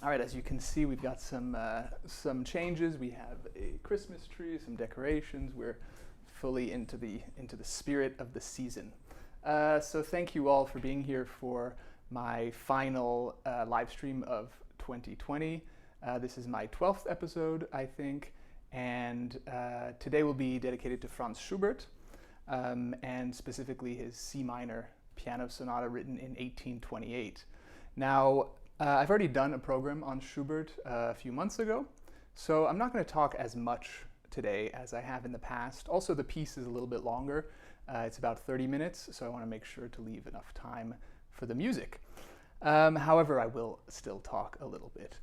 All right, as you can see, we've got some changes. We have a Christmas tree, some decorations. We're fully into the spirit of the season. So thank you all for being here for my final live stream of 2020. This is my 12th episode, I think, and today will be dedicated to Franz Schubert, and specifically his C minor piano sonata written in 1828. Now, I've already done a program on Schubert a few months ago, so I'm not going to talk as much today as I have in the past. Also, the piece is a little bit longer. It's about 30 minutes, so I want to make sure to leave enough time for the music. However, I will still talk a little bit.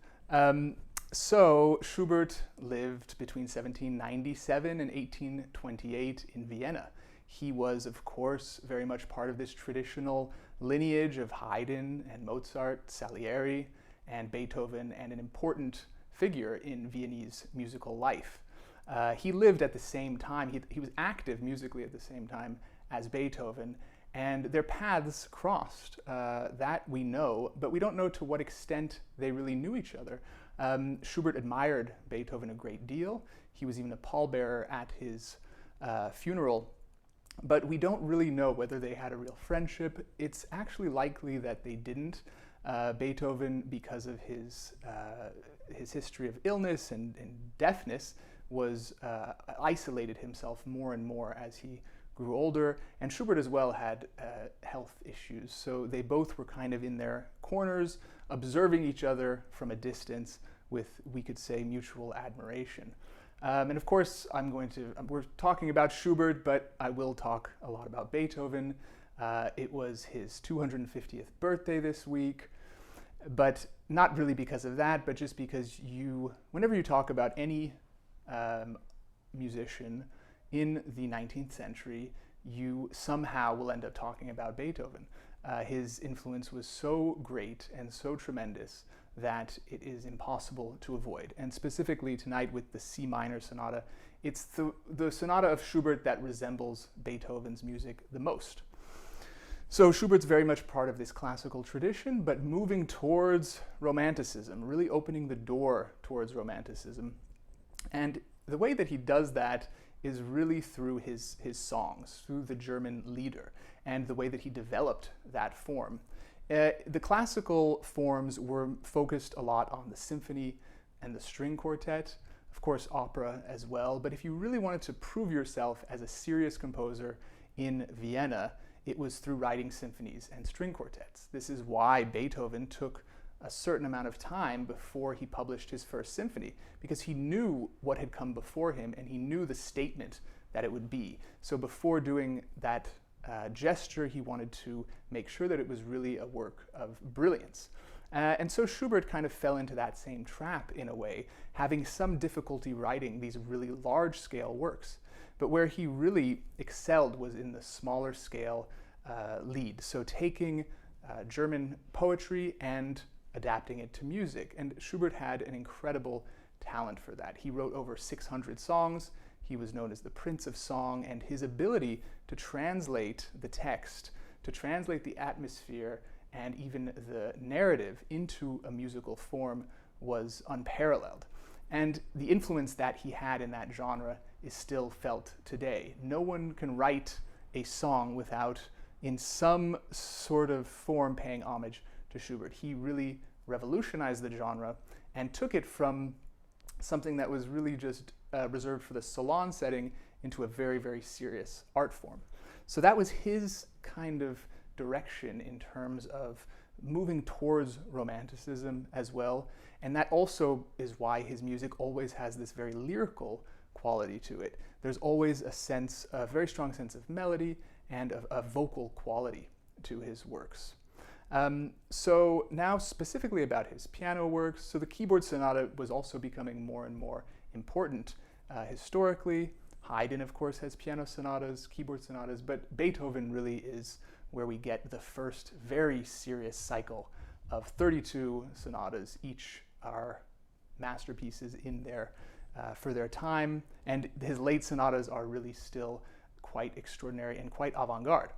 So Schubert lived between 1797 and 1828 in Vienna. He was, of course, very much part of this traditional lineage of Haydn and Mozart, Salieri, and Beethoven, and an important figure in Viennese musical life. He lived at the same time, he was active musically at the same time as Beethoven, and their paths crossed. That we know, but we don't know to what extent they really knew each other. Schubert admired Beethoven a great deal. He was even a pallbearer at his funeral. But we don't really know whether they had a real friendship. It's actually likely that they didn't. Beethoven, because of his history of illness and deafness, was isolated himself more and more as he grew older. And Schubert as well had health issues. So they both were kind of in their corners, observing each other from a distance with, we could say, mutual admiration. And of course, we're talking about Schubert, but I will talk a lot about Beethoven. It was his 250th birthday this week, but not really because of that, but just because whenever you talk about any musician in the 19th century, you somehow will end up talking about Beethoven. His influence was so great and so tremendous that it is impossible to avoid. And specifically tonight with the C minor sonata, it's the sonata of Schubert that resembles Beethoven's music the most. So Schubert's very much part of this classical tradition, but moving towards Romanticism, really opening the door towards Romanticism. And the way that he does that is really through his songs, through the German Lieder, and the way that he developed that form. The classical forms were focused a lot on the symphony and the string quartet, of course opera as well, but if you really wanted to prove yourself as a serious composer in Vienna, it was through writing symphonies and string quartets. This is why Beethoven took a certain amount of time before he published his first symphony, because he knew what had come before him and he knew the statement that it would be. So before doing that gesture, he wanted to make sure that it was really a work of brilliance. And so Schubert kind of fell into that same trap in a way, having some difficulty writing these really large-scale works. But where he really excelled was in the smaller scale Lied, so taking German poetry and adapting it to music. And Schubert had an incredible talent for that. He wrote over 600 songs. He was known as the Prince of Song, and his ability to translate the text, to translate the atmosphere, and even the narrative into a musical form was unparalleled. And the influence that he had in that genre is still felt today. No one can write a song without, in some sort of form, paying homage to Schubert. He really revolutionized the genre and took it from something that was really just reserved for the salon setting into a very, very serious art form. So that was his kind of direction in terms of moving towards Romanticism as well. And that also is why his music always has this very lyrical quality to it. There's always a very strong sense of melody and a vocal quality to his works. So now specifically about his piano works, so the keyboard sonata was also becoming more and more important historically. Haydn, of course, has piano sonatas, keyboard sonatas, but Beethoven really is where we get the first very serious cycle of 32 sonatas. Each are masterpieces in there for their time, and his late sonatas are really still quite extraordinary and quite avant-garde.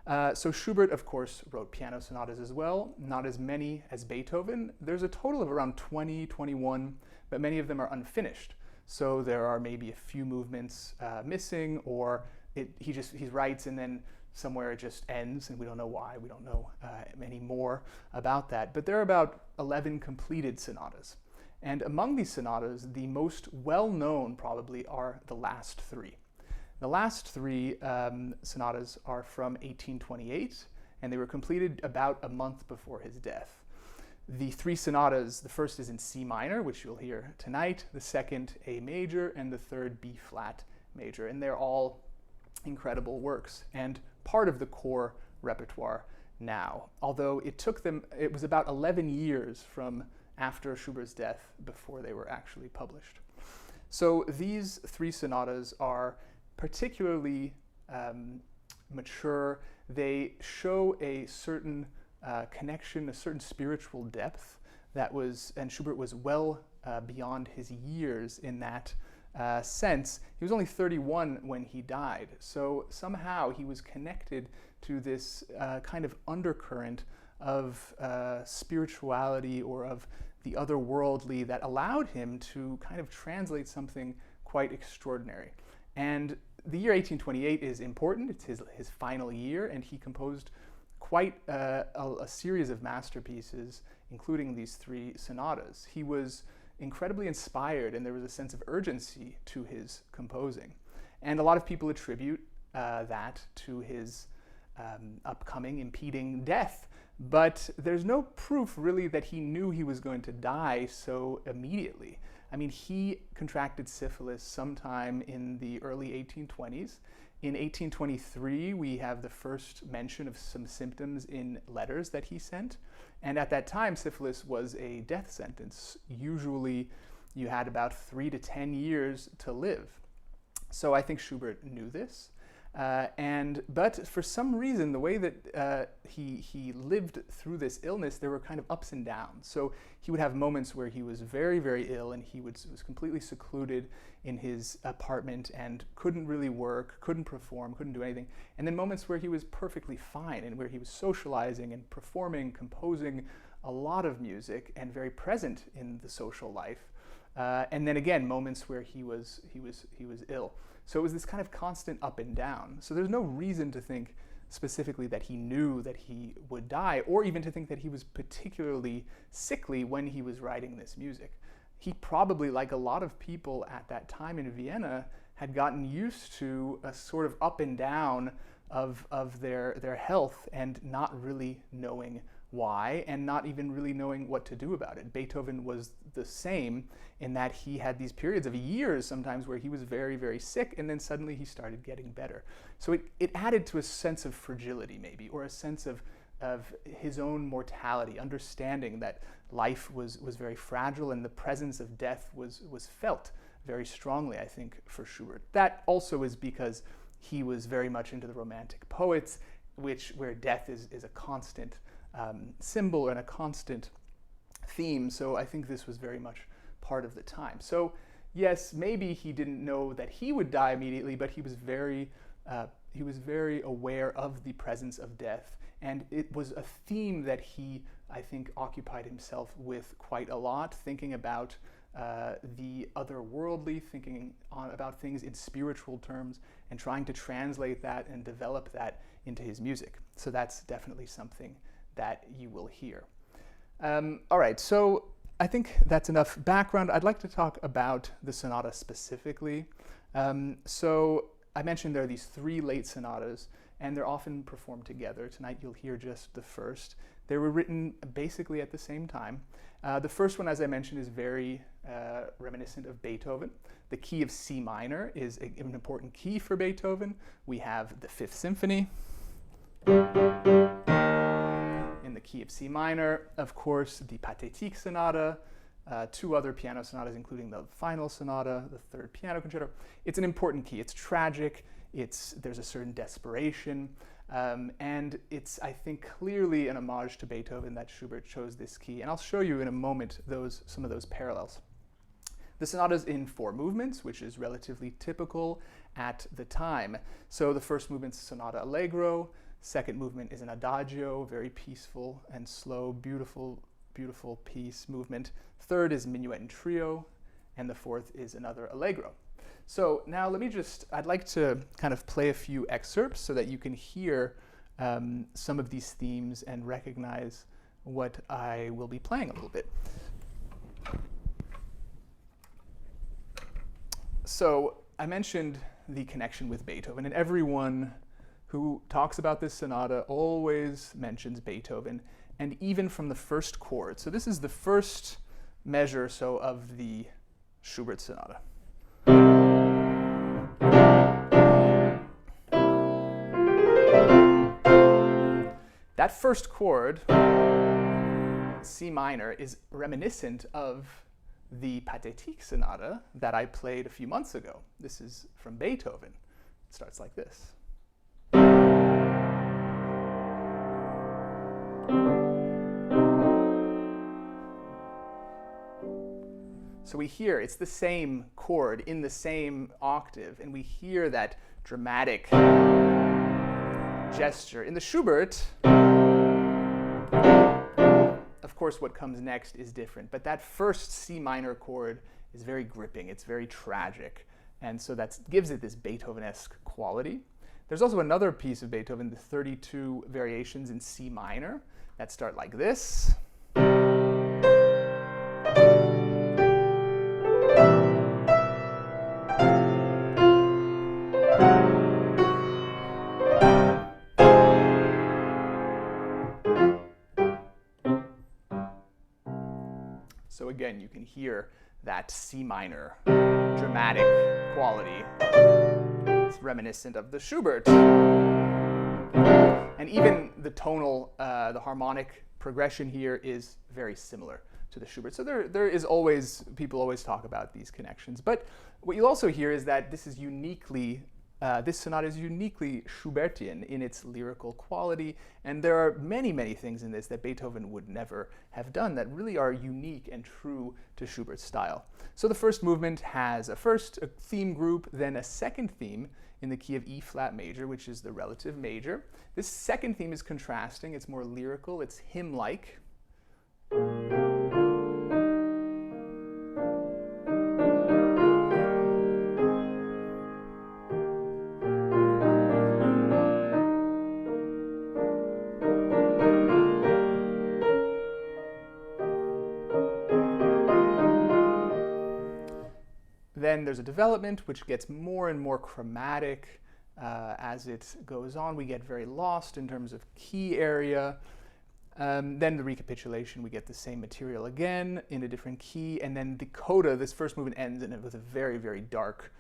So Schubert, of course, wrote piano sonatas as well, not as many as Beethoven. There's a total of around 20, 21, but many of them are unfinished. So there are maybe a few movements missing, or he writes and then somewhere it just ends and we don't know why. We don't know any more about that. But there are about 11 completed sonatas. And among these sonatas, the most well-known probably are the last three. The last three sonatas are from 1828, and they were completed about a month before his death. The three sonatas, the first is in C minor, which you'll hear tonight, the second A major, and the third B flat major. And they're all incredible works and part of the core repertoire now. Although it was about 11 years from after Schubert's death before they were actually published. So these three sonatas are particularly mature. They show a certain connection, a certain spiritual depth and Schubert was well beyond his years in that sense. He was only 31 when he died, so somehow he was connected to this kind of undercurrent of spirituality or of the otherworldly that allowed him to kind of translate something quite extraordinary. And the year 1828 is important. It's his final year, and he composed quite a series of masterpieces, including these three sonatas. He was incredibly inspired, and there was a sense of urgency to his composing. And a lot of people attribute that to his upcoming impending death. But there's no proof really that he knew he was going to die so immediately. I mean, he contracted syphilis sometime in the early 1820s. In 1823, we have the first mention of some symptoms in letters that he sent. And at that time, syphilis was a death sentence. Usually, you had about 3 to 10 years to live. So I think Schubert knew this. But for some reason, the way that he lived through this illness, there were kind of ups and downs. So he would have moments where he was very, very ill and he was completely secluded in his apartment and couldn't really work, couldn't perform, couldn't do anything. And then moments where he was perfectly fine and where he was socializing and performing, composing a lot of music and very present in the social life. And then again, moments where he was ill. So it was this kind of constant up and down. So there's no reason to think specifically that he knew that he would die, or even to think that he was particularly sickly when he was writing this music. He probably, like a lot of people at that time in Vienna, had gotten used to a sort of up and down of their health and not really knowing why, and not even really knowing what to do about it. Beethoven was the same in that he had these periods of years sometimes where he was very, very sick, and then suddenly he started getting better. So it added to a sense of fragility maybe, or a sense of his own mortality, understanding that life was very fragile and the presence of death was felt very strongly, I think, for Schubert. That also is because he was very much into the Romantic poets, where death is a constant symbol and a constant theme. So I think this was very much part of the time. So yes, maybe he didn't know that he would die immediately, but he was very aware of the presence of death, and it was a theme that he, I think, occupied himself with quite a lot, thinking about the otherworldly, thinking about things in spiritual terms, and trying to translate that and develop that into his music. So that's definitely something that you will hear. All right, so I think that's enough background. I'd like to talk about the sonata specifically. So I mentioned there are these three late sonatas, and they're often performed together. Tonight you'll hear just the first. They were written basically at the same time. The first one, as I mentioned, is very reminiscent of Beethoven. The key of C minor is an important key for Beethoven. We have the Fifth Symphony in the key of C minor. Of course, the Pathétique Sonata, two other piano sonatas, including the final sonata, the third piano concerto. It's an important key. It's tragic. There's a certain desperation. And it's, I think, clearly an homage to Beethoven that Schubert chose this key. And I'll show you in a moment some of those parallels. The sonata's in 4 movements, which is relatively typical at the time. So the first movement's Sonata Allegro, Second movement is an adagio, very peaceful and slow, beautiful, beautiful piece movement. Third is minuet and trio, and the fourth is another allegro. So now I'd like to kind of play a few excerpts so that you can hear some of these themes and recognize what I will be playing a little bit. So I mentioned the connection with Beethoven, and everyone who talks about this sonata always mentions Beethoven, and even from the first chord. So this is the first measure of the Schubert sonata. That first chord, C minor, is reminiscent of the Pathétique sonata that I played a few months ago. This is from Beethoven. It starts like this. So we hear it's the same chord in the same octave, and we hear that dramatic gesture. In the Schubert, of course, what comes next is different, but that first C minor chord is very gripping, it's very tragic, and so that gives it this Beethoven-esque quality. There's also another piece of Beethoven, the 32 variations in C minor, that start like this. So again, you can hear that C minor dramatic quality. It's reminiscent of the Schubert. And even the tonal, the harmonic progression here is very similar to the Schubert. So there is always, people always talk about these connections. But what you'll also hear is that this is uniquely this sonata is uniquely Schubertian in its lyrical quality, and there are many, many things in this that Beethoven would never have done that really are unique and true to Schubert's style. So the first movement has a theme group, then a second theme in the key of E flat major, which is the relative major. This second theme is contrasting, it's more lyrical, it's hymn-like. Then there's a development which gets more and more chromatic as it goes on. We get very lost in terms of key area. Then the recapitulation, we get the same material again in a different key. And then the coda, this first movement ends with a very, very dark,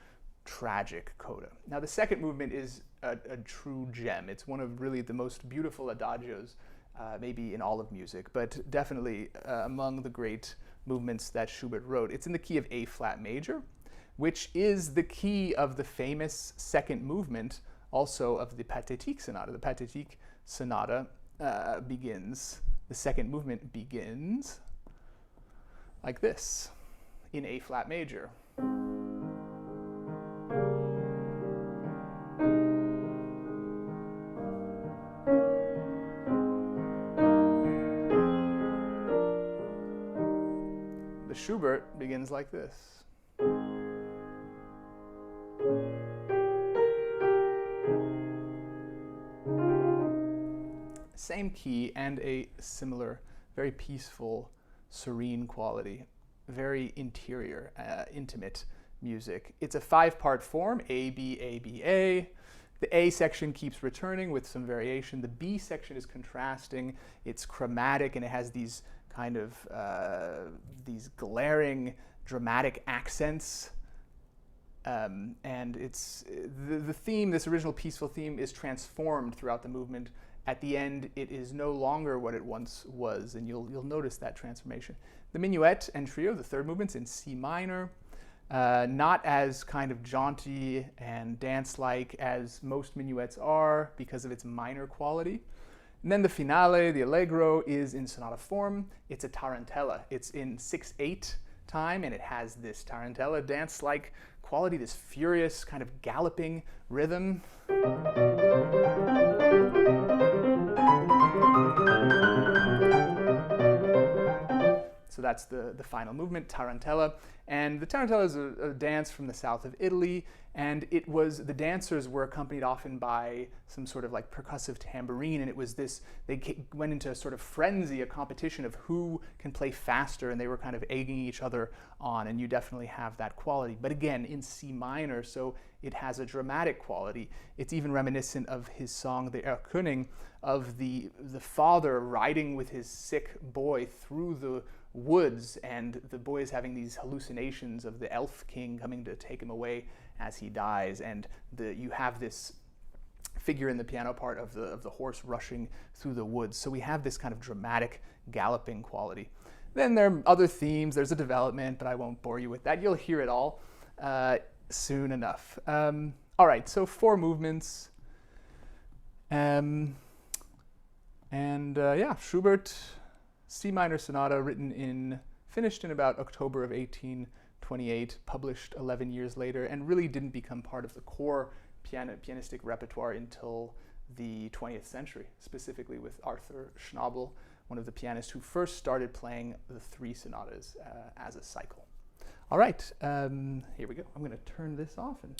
tragic coda. Now the second movement is a true gem. It's one of really the most beautiful adagios maybe in all of music, but definitely among the great movements that Schubert wrote. It's in the key of A flat major, which is the key of the famous second movement also of the Pathétique sonata. The Pathétique sonata begins, the second movement begins like this, in A flat major. The Schubert begins like this. Same key and a similar, very peaceful, serene quality, very interior, intimate music. It's a 5-part form, A, B, A, B, A. The A section keeps returning with some variation. The B section is contrasting. It's chromatic and it has these kind of these glaring, dramatic accents. And it's the theme, this original peaceful theme, is transformed throughout the movement. At the end, it is no longer what it once was, and you'll notice that transformation. The minuet and trio, the third movement's in C minor, not as kind of jaunty and dance-like as most minuets are because of its minor quality. And then the finale, the allegro, is in sonata form. It's a tarantella. It's in 6/8 time, and it has this tarantella dance-like quality, this furious kind of galloping rhythm. So that's the final movement, tarantella. And the tarantella is a dance from the south of Italy, and the dancers were accompanied often by some sort of like percussive tambourine, and it was this, they went into a sort of frenzy, a competition of who can play faster, and they were kind of egging each other on, and you definitely have that quality. But again, in C minor, so it has a dramatic quality. It's even reminiscent of his song, the Erlkönig, of the father riding with his sick boy through the woods, and the boy is having these hallucinations of the elf king coming to take him away as he dies, and you have this figure in the piano part of the horse rushing through the woods. So we have this kind of dramatic galloping quality. Then there are other themes, there's a development, but I won't bore you with that. You'll hear it all soon enough. All right, so 4 movements. Yeah, Schubert C minor sonata, finished in about October of 1828, published 11 years later, and really didn't become part of the core pianistic repertoire until the 20th century, specifically with Arthur Schnabel, one of the pianists who first started playing the 3 sonatas as a cycle. All right, here we go. I'm going to turn this off and